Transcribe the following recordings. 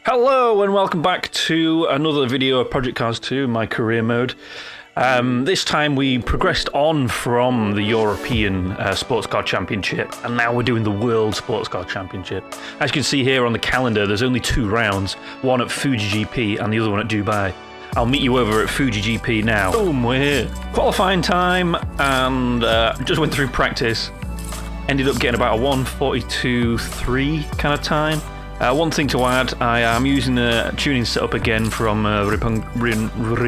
Hello and welcome back to another video of Project Cars 2, my career mode. This time we progressed on from the European Sports Car Championship, and now we're doing the World Sports Car Championship. As you can see here on the calendar, there's only two rounds, one at Fuji GP and the other one at Dubai. I'll meet you over at Fuji GP now. Boom, we're here. Qualifying time, and just went through practice. Ended up getting about a 1:42.3 kind of time. One thing to add, I am using a tuning setup again from Rinpoku,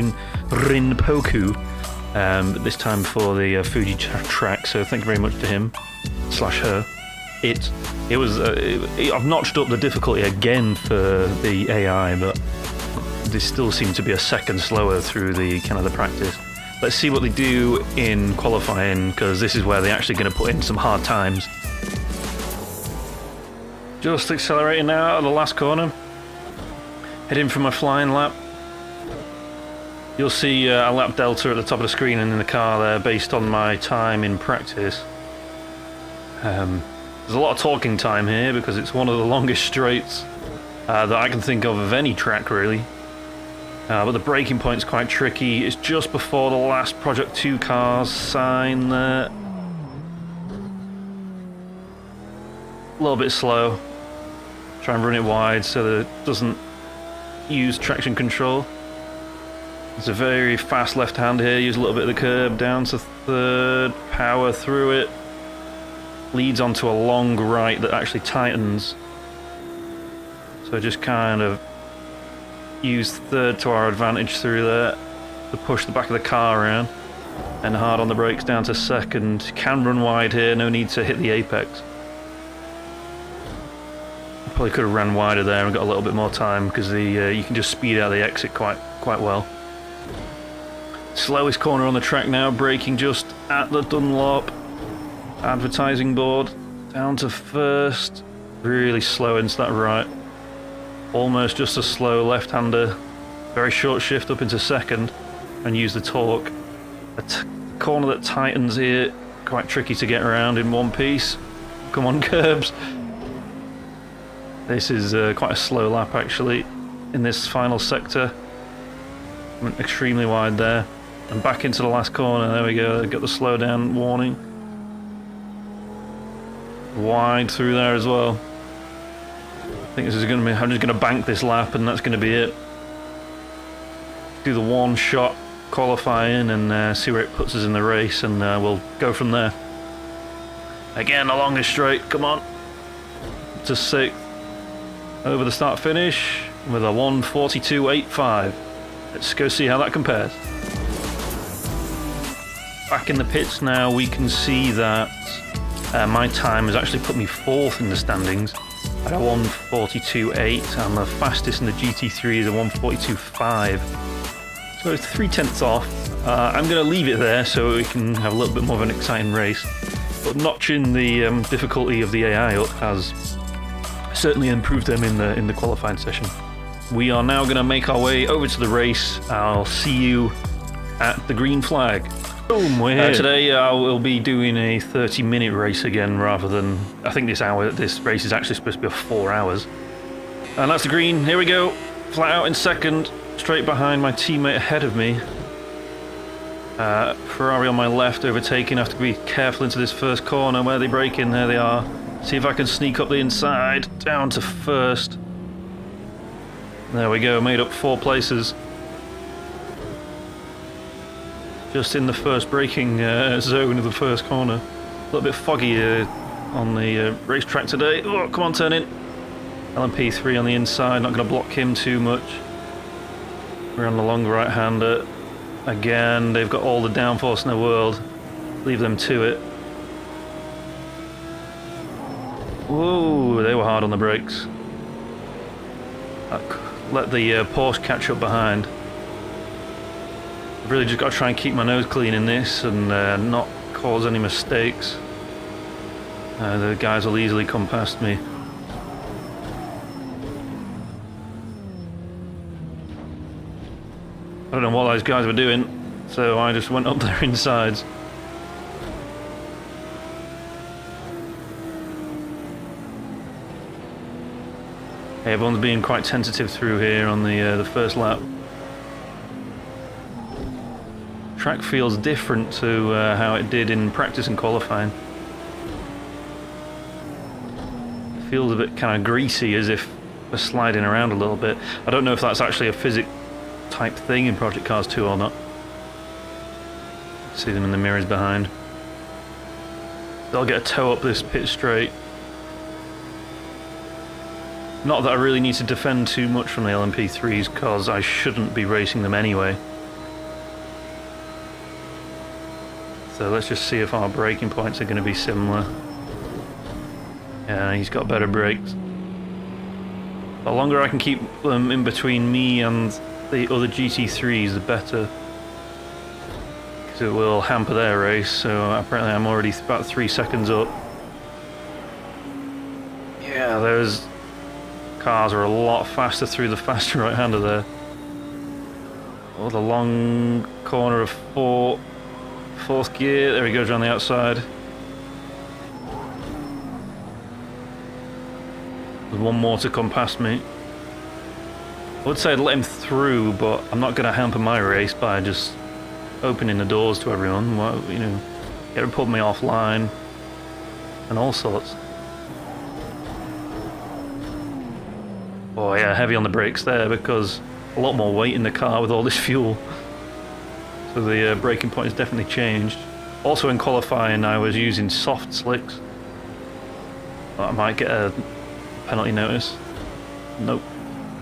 but this time for the Fuji track, so thank you very much to him, slash her. I've notched up the difficulty again for the AI, but they still seem to be a second slower through the kind of the practice. Let's see what they do in qualifying, because this is where they're actually going to put in some hard times. Just accelerating now out of the last corner. Heading for my flying lap. You'll see a lap delta at the top of the screen and in the car there based on my time in practice. There's a lot of talking time here because it's one of the longest straights that I can think of any track really. But the braking point's quite tricky. It's just before the last Project 2 cars sign there. A little bit slow. Try and run it wide so that it doesn't use traction control. It's a very fast left hand here, use a little bit of the curb, down to third, power through it. Leads onto a long right that actually tightens. So just kind of use third to our advantage through there to push the back of the car around. And hard on the brakes down to second. Can run wide here, no need to hit the apex. Probably could have ran wider there and got a little bit more time because you can just speed out the exit quite well. Slowest corner on the track now, braking just at the Dunlop advertising board, down to first, really slow into that right, almost just a slow left-hander, very short shift up into second and use the torque. A corner that tightens here, quite tricky to get around in one piece. Come on curbs. This is quite a slow lap actually in this final sector. Went extremely wide there. And back into the last corner, there we go, got the slow down warning. Wide through there as well. I think this is going to be, I'm just going to bank this lap and that's going to be it. Do the one shot qualifying and see where it puts us in the race, and we'll go from there. Again, along this straight, come on. To sixth. Over the start finish with a 1:42.85. Let's go see how that compares. Back in the pits now, we can see that my time has actually put me fourth in the standings at a 1:42.8, and the fastest in the GT3 is a 1:42.5. So 3/10 off. I'm going to leave it there so we can have a little bit more of an exciting race. But notching the difficulty of the AI up has certainly improved them in the qualifying session. We are now going to make our way over to the race. I'll see you at the green flag. Boom, we're here. Today I will be doing a 30-minute race again rather than, I think this race is actually supposed to be 4 hours. And that's the green, here we go. Flat out in second, straight behind my teammate ahead of me. Ferrari on my left overtaking, I have to be careful into this first corner. Where they brake in, there they are. See if I can sneak up the inside, down to first. There we go, made up 4 places. Just in the first braking zone of the first corner. A little bit foggy on the racetrack today. Oh, come on, turn in. LMP3 on the inside, not going to block him too much. We're on the long right-hander. Again, they've got all the downforce in the world. Leave them to it. Whoa, they were hard on the brakes. Let the Porsche catch up behind. I've really just got to try and keep my nose clean in this and not cause any mistakes. The guys will easily come past me. I don't know what those guys were doing, so I just went up their insides. Everyone's being quite tentative through here on the first lap. Track feels different to how it did in practice and qualifying. It feels a bit kind of greasy, as if we're sliding around a little bit. I don't know if that's actually a physics type thing in Project Cars 2 or not. See them in the mirrors behind. They'll get a toe up this pit straight. Not that I really need to defend too much from the LMP3s, because I shouldn't be racing them anyway. So let's just see if our braking points are going to be similar. Yeah, he's got better brakes. The longer I can keep them in between me and the other GT3s, the better. Because it will hamper their race, so apparently I'm already about 3 seconds up. Yeah, those cars are a lot faster through the faster right-hander there. Oh, the long corner of fourth gear, there he goes around the outside. There's one more to come past me. I would say I'd let him through, but I'm not going to hamper my race by just opening the doors to everyone. Well, you know, it would put me offline and all sorts. Oh yeah, heavy on the brakes there because a lot more weight in the car with all this fuel. So the braking point has definitely changed. Also in qualifying I was using soft slicks. I might get a penalty notice. Nope.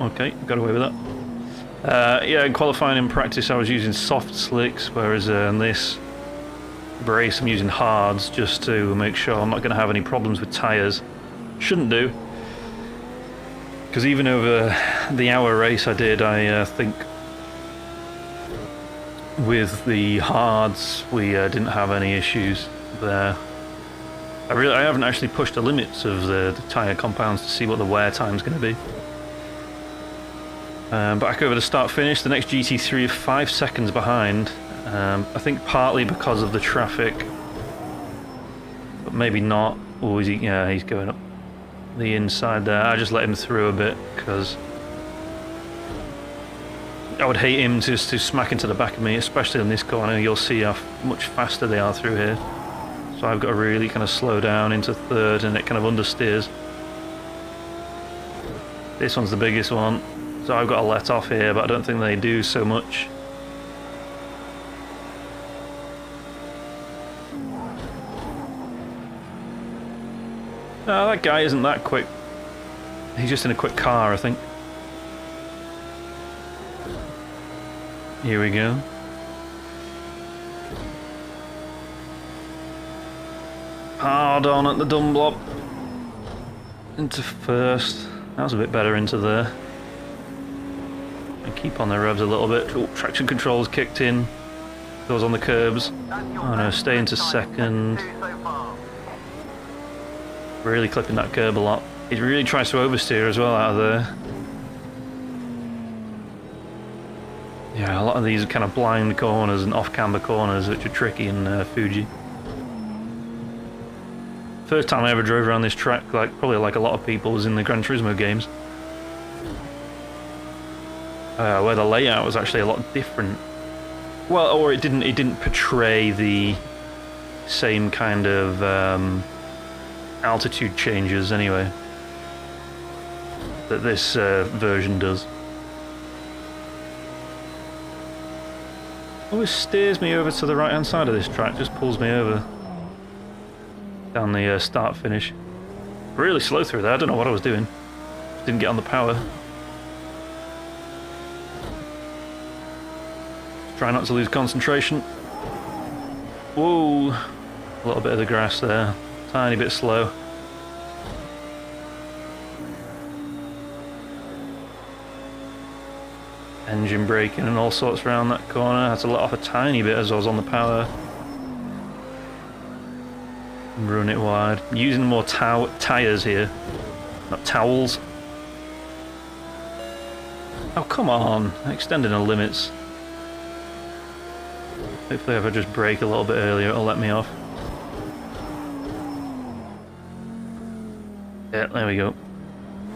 Okay, got away with that. Yeah, in qualifying in practice I was using soft slicks, whereas in this race I'm using hards just to make sure I'm not going to have any problems with tyres. Shouldn't do. Because even over the hour race I did, I think with the hards we didn't have any issues there. I haven't actually pushed the limits of the tyre compounds to see what the wear time's going to be. Back over the start finish, the next GT3 is 5 seconds behind. I think partly because of the traffic, but maybe not. Oh, is he? Yeah, he's going up the inside there. I just let him through a bit because I would hate him just to smack into the back of me, especially in this corner. You'll see how much faster they are through here. So I've got to really kind of slow down into third, and it kind of understeers. This one's the biggest one, so I've got to let off here, but I don't think they do so much. No, that guy isn't that quick. He's just in a quick car, I think. Here we go. Hard on at the Dunlop. Into first. That was a bit better into there. And keep on the revs a little bit. Oh, traction control's kicked in. Goes on the curbs. Oh no, stay into second. Really clipping that curb a lot. He really tries to oversteer as well out of there. Yeah, a lot of these are kind of blind corners and off-camber corners, which are tricky in Fuji. First time I ever drove around this track, probably like a lot of people, was in the Gran Turismo games. Where the layout was actually a lot different. Well, or it didn't portray the same kind of altitude changes anyway that this version does. Always steers me over to the right hand side of this track, just pulls me over down the start finish. Really slow through there, I don't know what I was doing. Didn't get on the power. Try not to lose concentration. Whoa, a little bit of the grass there, tiny bit slow. Engine braking and all sorts around that corner. Had to let off a tiny bit as I was on the power. Run it wide. Using more tyres here, not towels. Oh, come on. Extending the limits. Hopefully if I just brake a little bit earlier, it'll let me off. Yeah, there we go.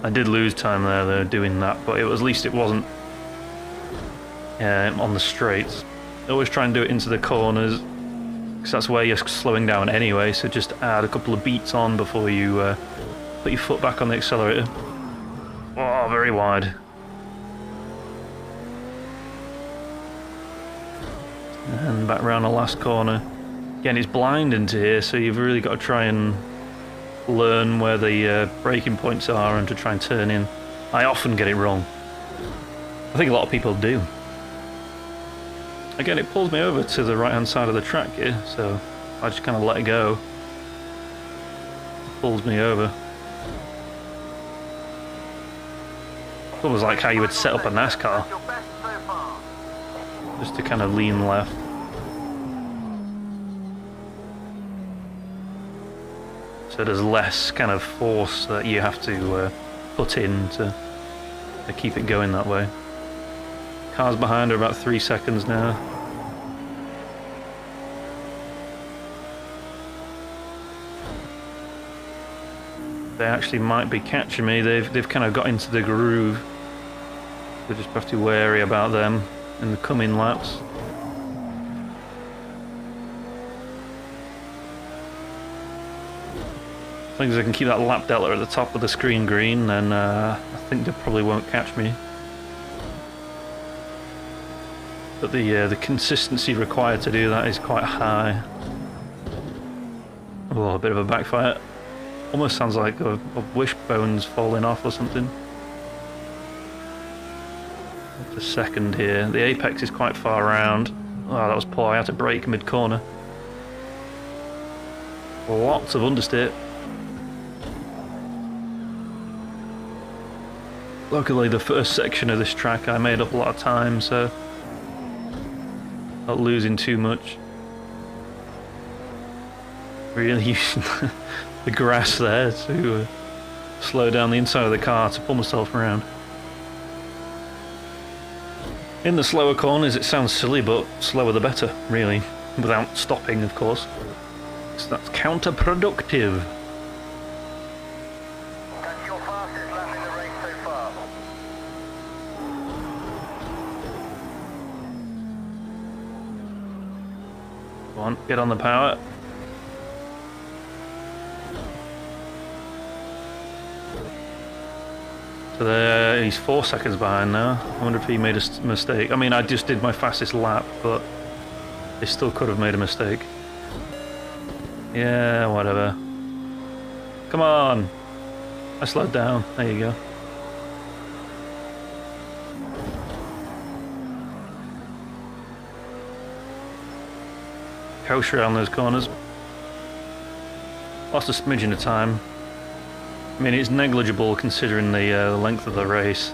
I did lose time there though doing that, but at least it wasn't on the straights. Always try and do it into the corners, because that's where you're slowing down anyway, so just add a couple of beats on before you put your foot back on the accelerator. Oh, very wide. And back around the last corner. Again, it's blind into here, so you've really got to try and learn where the braking points are and to try and turn in. I often get it wrong. I think a lot of people do. Again, it pulls me over to the right hand side of the track here, so I just kind of let it go. It pulls me over. It's almost like how you would set up a NASCAR. Just to kind of lean left. So there's less kind of force that you have to put in to keep it going that way. Cars behind are about 3 seconds now. They actually might be catching me. They've kind of got into the groove. So just have to be wary about them in the coming laps. As long as I can keep that lap delta at the top of the screen green, then I think they probably won't catch me. But the consistency required to do that is quite high. Oh, a bit of a backfire. Almost sounds like a wishbone's falling off or something. Just a second here. The apex is quite far around. Oh, that was poor. I had to brake mid-corner. Lots of understeer. Luckily, the first section of this track I made up a lot of time, so not losing too much. Really using the grass there to slow down the inside of the car to pull myself around. In the slower corners, it sounds silly, but slower the better, really. Without stopping, of course. So that's counterproductive. That's your fastest lap in the race so far. Go on, get on the power. So there, he's 4 seconds behind now. I wonder if he made a mistake. I mean, I just did my fastest lap, but he still could have made a mistake. Yeah, whatever. Come on! I slowed down. There you go. Coast around those corners. Lost a smidgen of time. I mean, it's negligible considering the length of the race.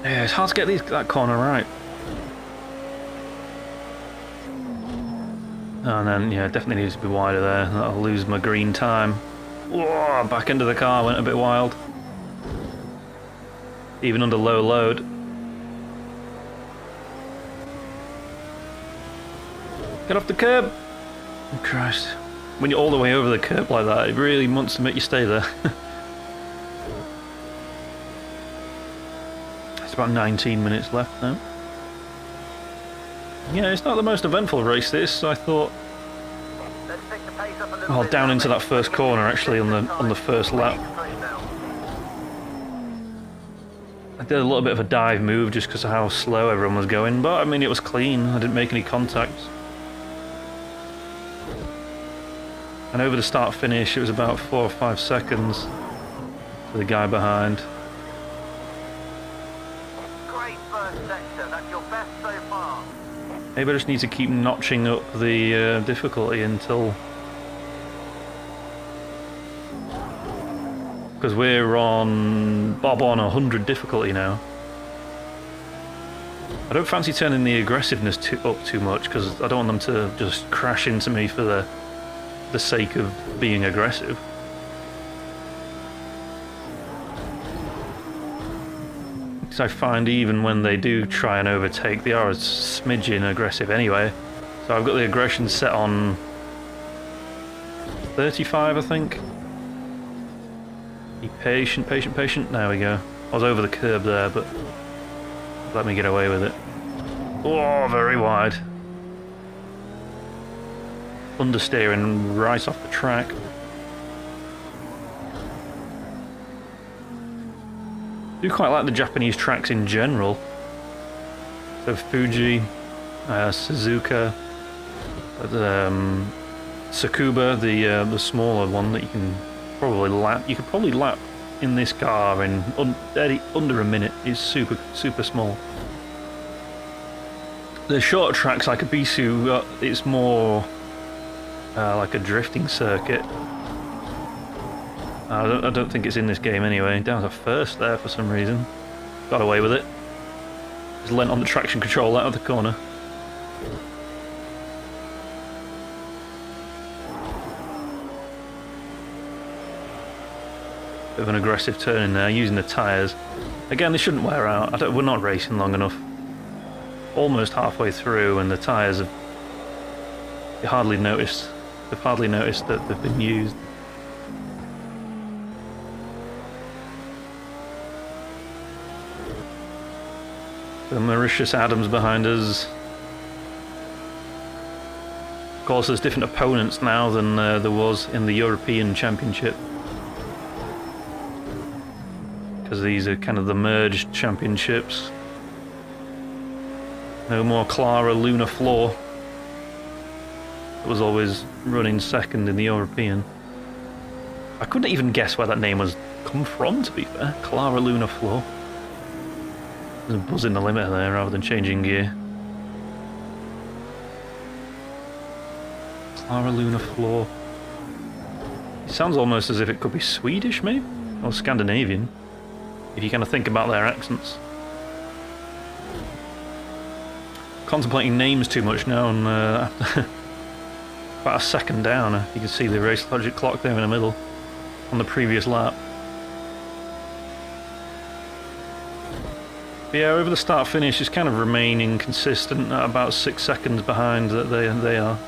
Yeah, it's hard to get that corner right. And then, yeah, definitely needs to be wider there. That'll lose my green time. Whoa, back into the car, went a bit wild. Even under low load. Get off the curb! Oh, Christ. When you're all the way over the curb like that, it really wants to make you stay there. It's about 19 minutes left now. Yeah, it's not the most eventful race this, so I thought... Oh, down into that first corner actually on the first lap. I did a little bit of a dive move just because of how slow everyone was going, but I mean it was clean, I didn't make any contacts. And over the start finish it was about 4 or 5 seconds to the guy behind. Great first sector, that's your best so far. Maybe I just need to keep notching up the difficulty until... Because we're on Bob on 100 difficulty now. I don't fancy turning the aggressiveness up too much because I don't want them to just crash into me for the sake of being aggressive. Because I find even when they do try and overtake, they are a smidgen aggressive anyway. So I've got the aggression set on 35, I think. Be patient, patient, patient. There we go. I was over the curb there, but let me get away with it. Oh, very wide. Understeering right off the track. I do quite like the Japanese tracks in general. So Fuji, Suzuka, Tsukuba, the smaller one that you can probably lap. You could probably lap in this car in under a minute. It's super small. The shorter tracks like Ibisu, it's more like a drifting circuit. I don't think it's in this game anyway. Down to first there for some reason. Got away with it. Just lent on the traction control out of the corner. Bit of an aggressive turn in there, using the tyres. Again, they shouldn't wear out. We're not racing long enough. Almost halfway through, and the tyres have hardly noticed. They've hardly noticed that they've been used. The Mauritius Adams behind us. Of course, there's different opponents now than there was in the European Championship. Because these are kind of the merged championships. No more Clara Luna Floor. It was always running second in the European. I couldn't even guess where that name was come from, to be fair. Clara Luna Floor. There's a buzz in the limiter there rather than changing gear. Clara Luna Floor. It sounds almost as if it could be Swedish, maybe? Or Scandinavian. If you kind of think about their accents. Contemplating names too much now, and about a second down. You can see the race logic clock there in the middle on the previous lap. But yeah, over the start finish is kind of remaining consistent at about 6 seconds behind that they are.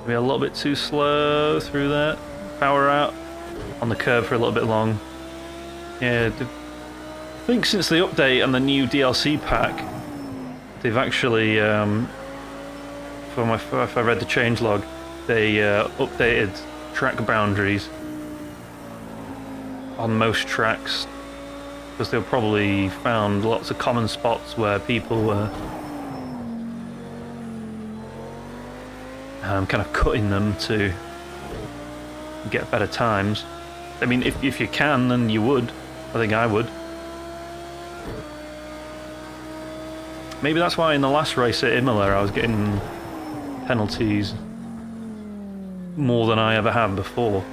Maybe a little bit too slow through that. Power out on the curb for a little bit long. Yeah, I think since the update and the new DLC pack, they've actually, if I read the changelog, they updated track boundaries on most tracks, because they've probably found lots of common spots where people were kind of cutting them to get better times. I mean, if you can, then you would. I think I would. Maybe that's why in the last race at Imola I was getting penalties more than I ever have before.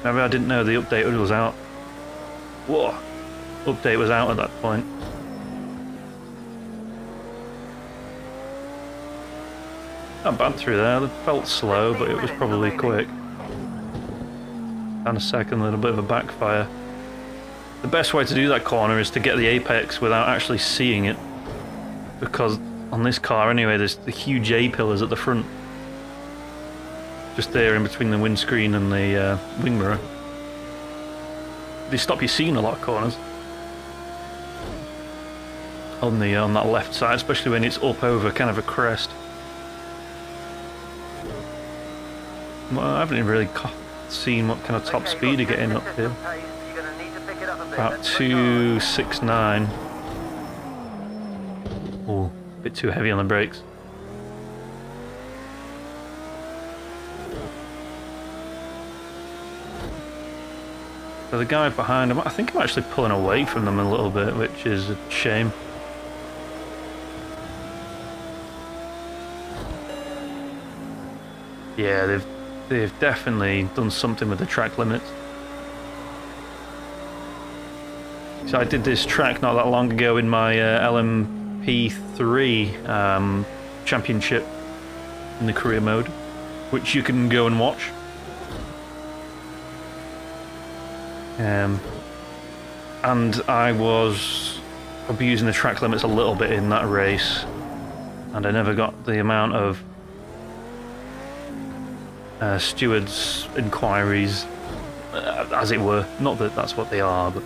Maybe I didn't know the update was out. Whoa! Update was out at that point. Not bad through there. It felt slow, but it was probably quick. And a second, a little bit of a backfire. The best way to do that corner is to get the apex without actually seeing it. Because on this car anyway, there's the huge A-pillars at the front. Just there in between the windscreen and the wing mirror. They stop you seeing a lot of corners. On that left side, especially when it's up over kind of a crest. Well, I haven't really seen what kind of top speed you're getting up here. About 269. Oh, a bit too heavy on the brakes. So the guy behind him, I think I'm actually pulling away from them a little bit, which is a shame. Yeah, they've definitely done something with the track limits. So I did this track not that long ago in my LMP3 championship in the career mode, which you can go and watch. And I was abusing the track limits a little bit in that race, and I never got the amount of stewards' inquiries, as it were. Not that that's what they are, but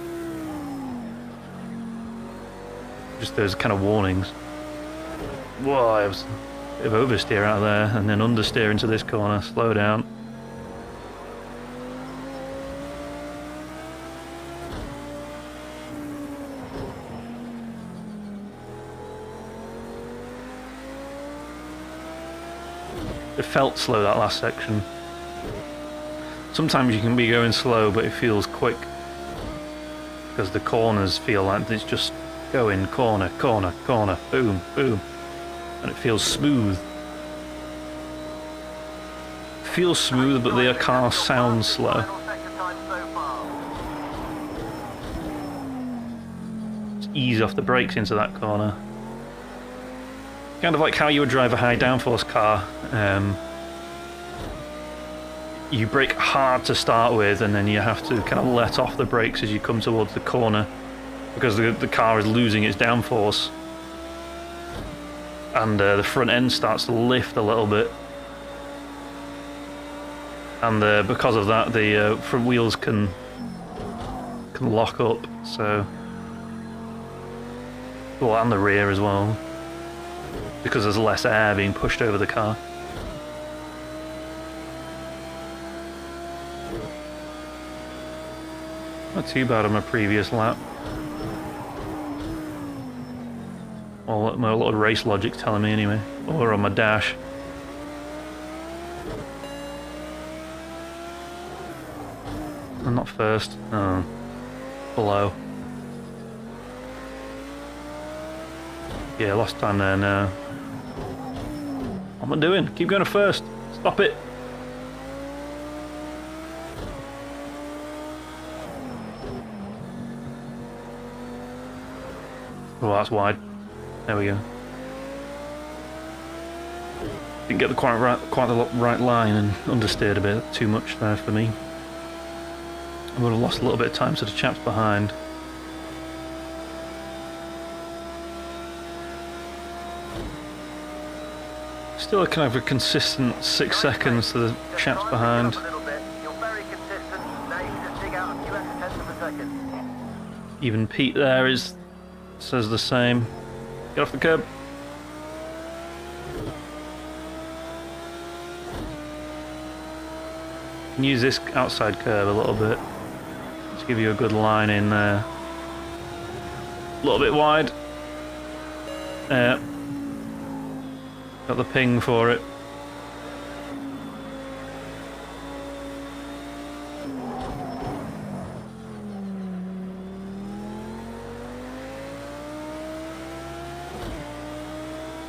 just those kind of warnings. Whoa, I was a bit of oversteer out of there, and then understeer into this corner. Slow down. It felt slow, that last section. Sometimes you can be going slow, but it feels quick, because the corners feel like it's just going corner, corner, corner, boom, boom, and it feels smooth. It feels smooth, but the car sounds slow. Final sector time so far. Just ease off the brakes into that corner. Kind of like how you would drive a high downforce car. You brake hard to start with, and then you have to kind of let off the brakes as you come towards the corner, because the car is losing its downforce, and the front end starts to lift a little bit, and because of that the front wheels can lock up. So, well, and the rear as well, because there's less air being pushed over the car. Not too bad on my previous lap. Well, my lot of race logic telling me anyway. Or on my dash. I'm not first. No. Below. Yeah, lost time there now. What am I doing? Keep going to first. Stop it. Oh, that's wide. There we go. Didn't get the quite the right line, and understeered a bit too much there for me. I would have lost a little bit of time to the chaps behind. Still a kind of a consistent 6 seconds to the chaps behind. You're very consistent. Now you can just dig out a few extra tenths of a second. Even Pete there says the same. Get off the curb. Can use this outside curb a little bit to give you a good line in there. A little bit wide. Yeah. Got the ping for it.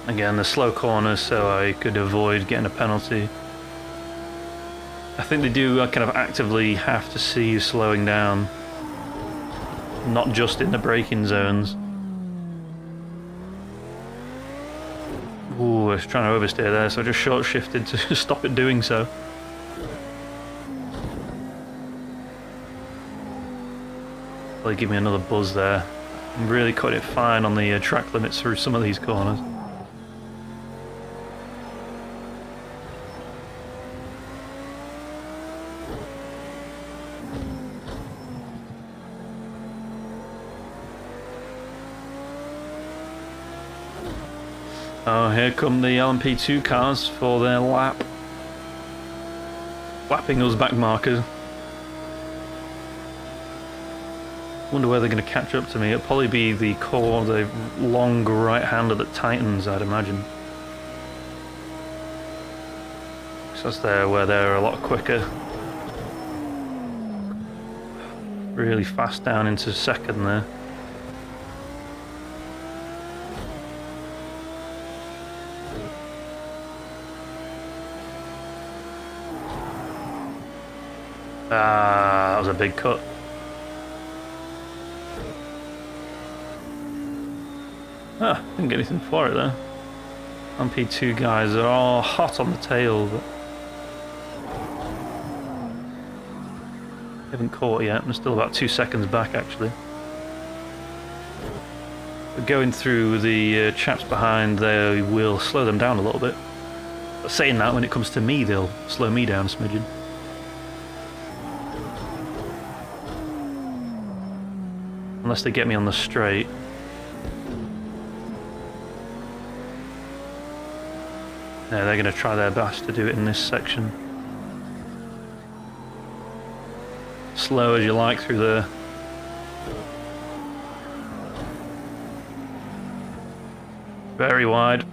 Again, the slow corners, so I could avoid getting a penalty. I think they do kind of actively have to see you slowing down, not just in the braking zones. Ooh, I was trying to oversteer there, so I just short shifted to stop it doing so. Really give me another buzz there. I'm really cutting it fine on the track limits through some of these corners. Oh, here come the LMP2 cars for their lap. Lapping us back markers. Wonder where they're going to catch up to me. It'll probably be the long right hander that tightens, I'd imagine. So that's where they're a lot quicker. Really fast down into second there. Ah, that was a big cut. Ah, didn't get anything for it there. MP2 guys are all hot on the tail. But Haven't caught yet. I'm still about 2 seconds back, actually. But going through the chaps behind, they will slow them down a little bit. But saying that, when it comes to me, they'll slow me down a smidgen. Unless they get me on the straight. No, they're going to try their best to do it in this section. Slow as you like through there. Very wide.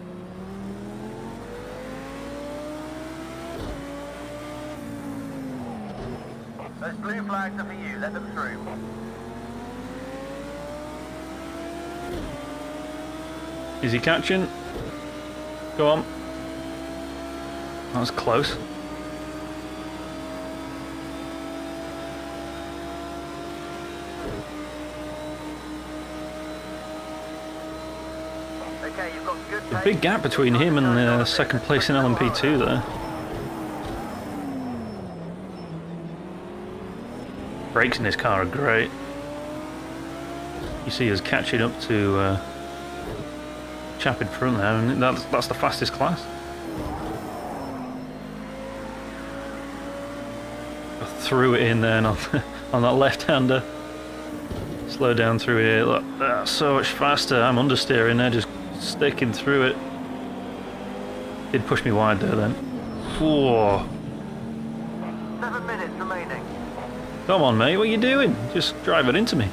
Those blue flags are for you. Let them through. Is he catching? Go on. That was close. Okay, you've got good A big gap between him and second place in LMP2 there. Brakes in this car are great. You see us catching up to chap in front there, and that's the fastest class. I threw it in then on that left-hander. Slow down through here. Look, that's so much faster. I'm understeering there, just sticking through it. Did push me wide there then. Whoa. 7 minutes remaining. Come on, mate. What are you doing? Just drive it into me.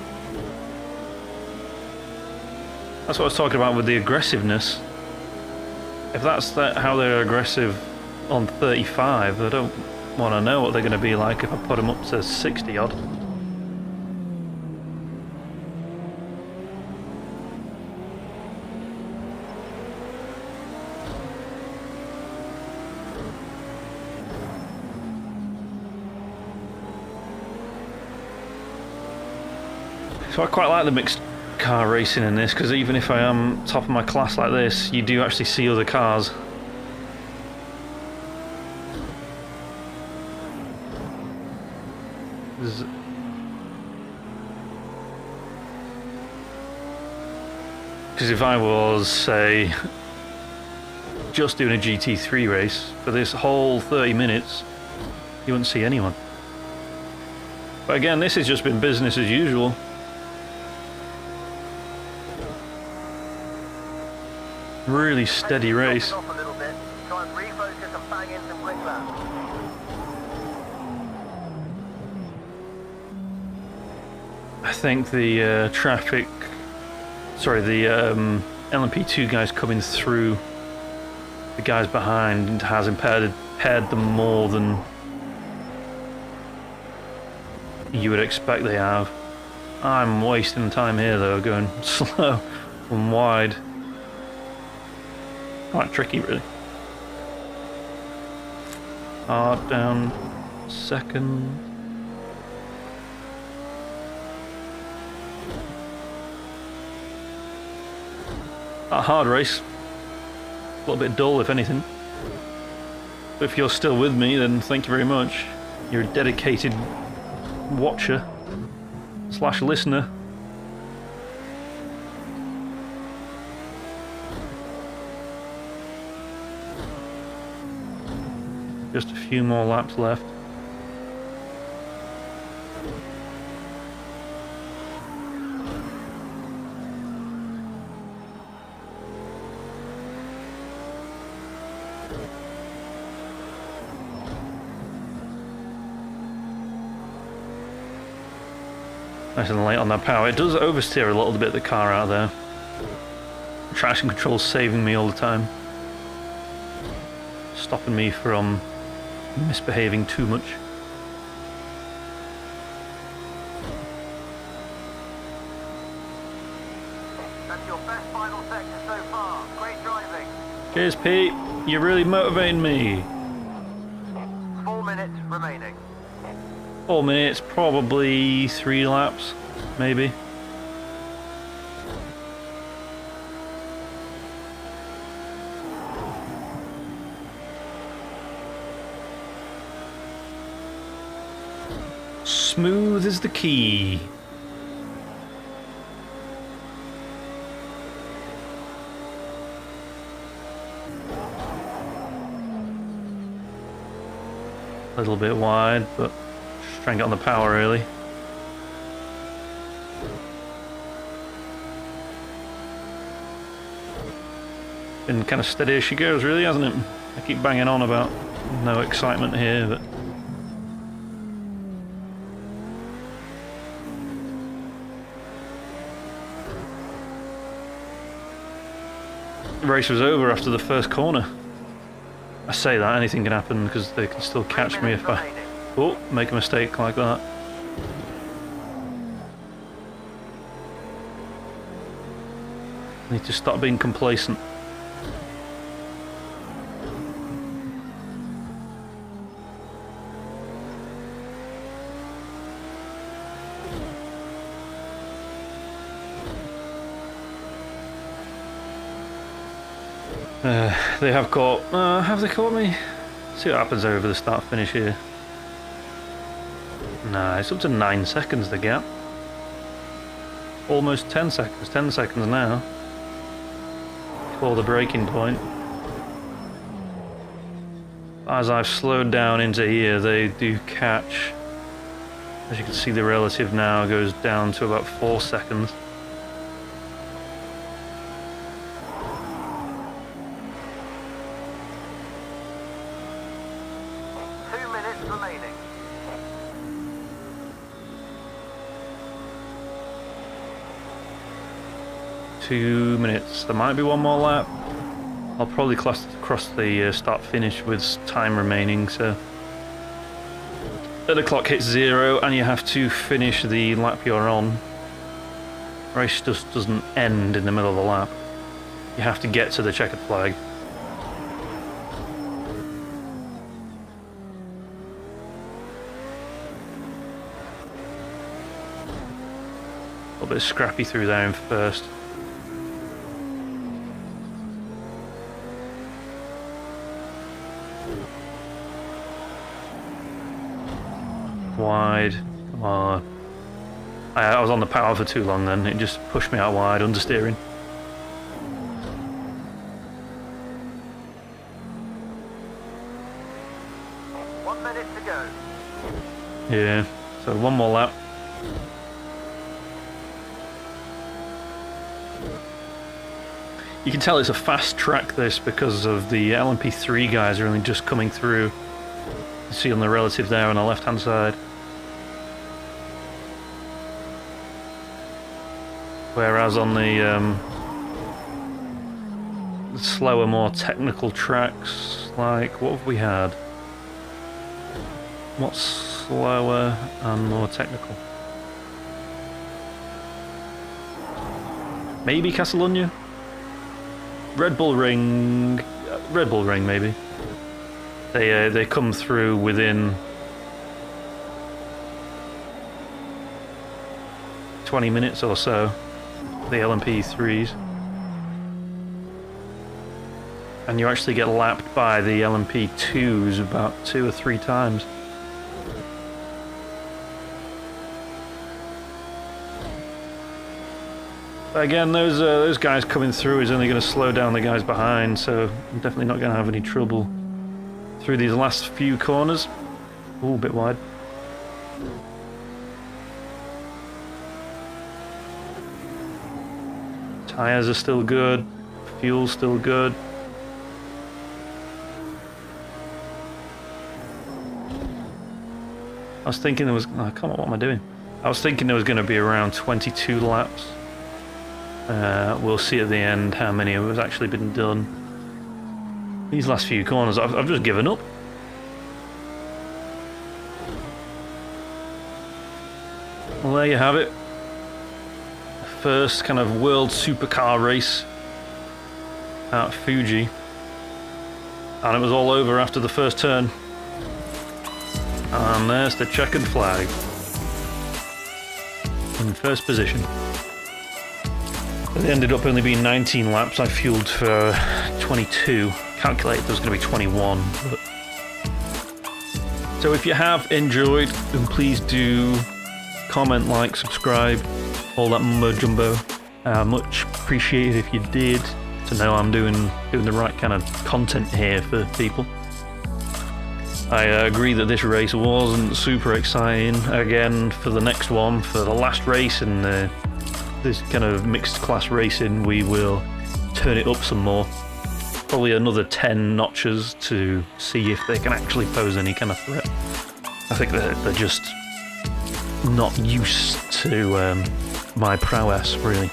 That's what I was talking about with the aggressiveness. If that's how they're aggressive on 35, I don't want to know what they're going to be like if I put them up to 60 odd. So I quite like the mixed car racing in this, because even if I am top of my class like this, you do actually see other cars. Because if I was, say, just doing a GT3 race for this whole 30 minutes, you wouldn't see anyone. But again, this has just been business as usual. Really steady race. Off a little bit. Try and refocus and bang in some quick laps. I think the LMP2 guys coming through the guys behind has impaired them more than you would expect they have. I'm wasting time here though, going slow and wide. Quite tricky, really. Hard down second. A hard race. A little bit dull, if anything. But if you're still with me, then thank you very much. You're a dedicated watcher / listener. Just a few more laps left. Nice and light on that power. It does oversteer a little bit, the car out there. Traction control's saving me all the time. Stopping me from misbehaving too much. That's your best final sector so far. Great driving. Cheers, Pete. You're really motivating me. 4 minutes remaining. 4 minutes, probably 3 laps, maybe. Smooth is the key. A little bit wide, but just try and get on the power really. Been kind of steady as she goes, really, hasn't it? I keep banging on about no excitement here, but the race was over after the first corner. I say that, anything can happen because they can still catch me if I make a mistake like that. I need to stop being complacent. They have caught. Have they caught me? See what happens over the start finish here. Nah, it's up to 9 seconds the gap. Almost 10 seconds. 10 seconds now. For the breaking point. As I've slowed down into here, they do catch. As you can see, the relative now goes down to about 4 seconds. Remaining. 2 minutes. There might be one more lap. I'll probably cross the start finish with time remaining, so the clock hits 0 and you have to finish the lap you're on. Race just doesn't end in the middle of the lap. You have to get to the checkered flag. A little bit scrappy through there in first. Wide. Come on. I was on the power for too long then. It just pushed me out wide, understeering. One minute to go. Yeah, so one more lap. You can tell it's a fast track this because of the LMP3 guys are only just coming through. You see on the relative there on the left hand side. Whereas on the slower, more technical tracks, like what have we had? What's slower and more technical? Maybe Catalonia? Red Bull Ring maybe. They come through within 20 minutes or so, the LMP3s. And you actually get lapped by the LMP2s about 2 or 3 times. Again, those guys coming through is only going to slow down the guys behind, so I'm definitely not going to have any trouble through these last few corners. Ooh, a bit wide. Tyres are still good, fuel's still good. I was thinking there was... Oh, come on, what am I doing? I was thinking there was going to be around 22 laps. We'll see at the end how many have actually been done. These last few corners, I've just given up. Well, there you have it. First kind of world supercar race at Fuji. And it was all over after the first turn. And there's the checkered flag. In first position. It ended up only being 19 laps. I fueled for 22. Calculated there was going to be 21, but So if you have enjoyed, then please do comment, like, subscribe, all that mumbo jumbo. Much appreciated if you did, to know I'm doing the right kind of content here for people. I agree that this race wasn't super exciting. Again, for the next one, for the last race in this kind of mixed class racing, we will turn it up some more. Probably another 10 notches to see if they can actually pose any kind of threat. I think they're just not used to my prowess, really.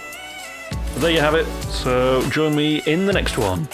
But there you have it, so join me in the next one.